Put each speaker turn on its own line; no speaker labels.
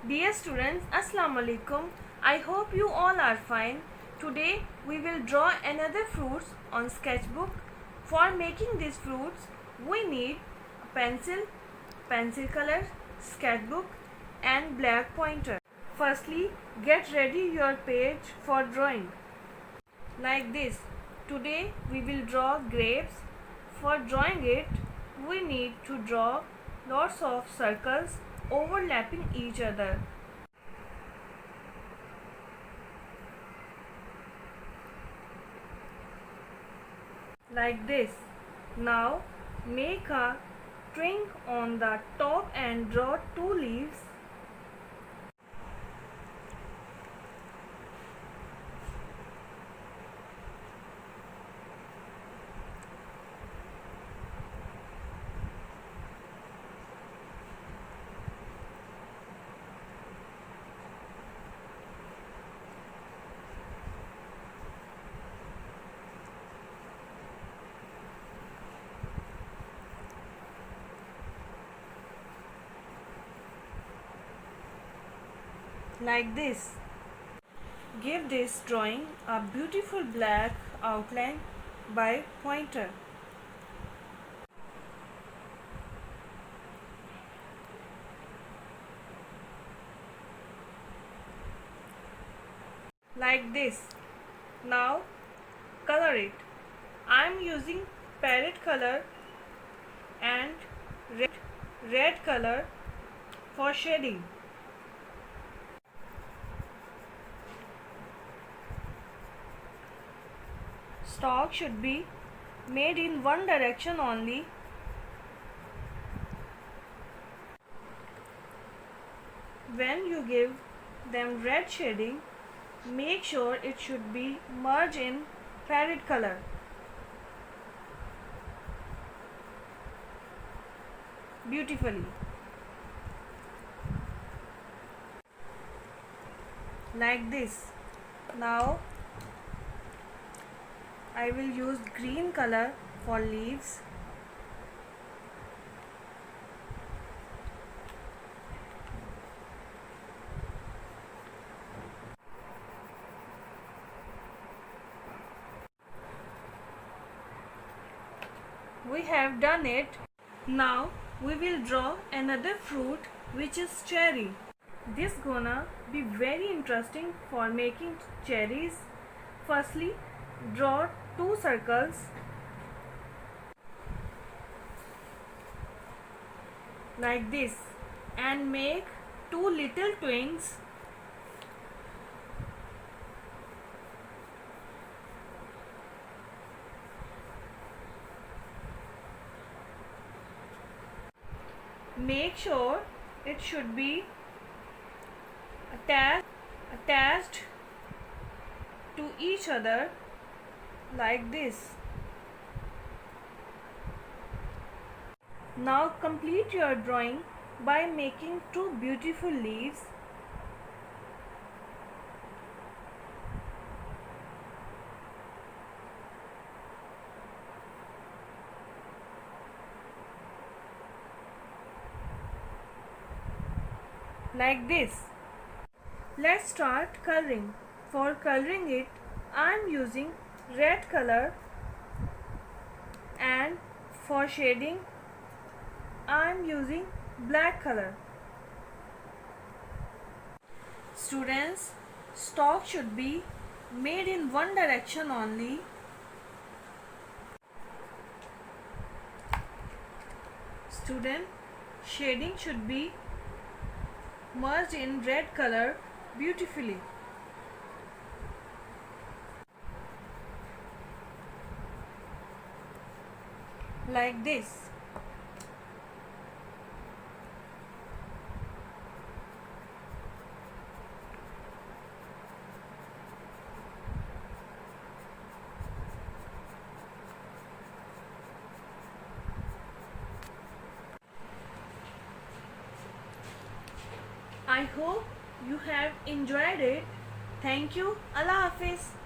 Dear students, Assalamu alaikum. I hope you all are fine. Today we will draw another fruits on sketchbook. For making these fruits, we need a pencil color, sketchbook and black pointer. Firstly, get ready your page for drawing. Like this. Today we will draw grapes. For drawing it, we need to draw lots of circles overlapping each other. Like this. Now make a string on the top and draw 2 leaves. Like this. Give this drawing a beautiful black outline by pointer. Like this. Now color it. I am using parrot color and red color for shading. Stalk should be made in one direction only. When you give them red shading, make sure it should be merged in parrot color. Beautifully. Like this. Now I will use green color for leaves. We have done it. Now we will draw another fruit, which is cherry. This gonna be very interesting for making cherries. Firstly, draw 2 circles like this and make 2 little twins. Make sure it should be attached to each other like this. Now complete your drawing by making 2 beautiful leaves. Like this. Let's start coloring. For coloring it, I am using red color, and for shading I am using black color. Students, stalk should be made in one direction only. Student, shading should be merged in red color beautifully. Like this. I hope you have enjoyed it. Thank you. Allah Hafiz.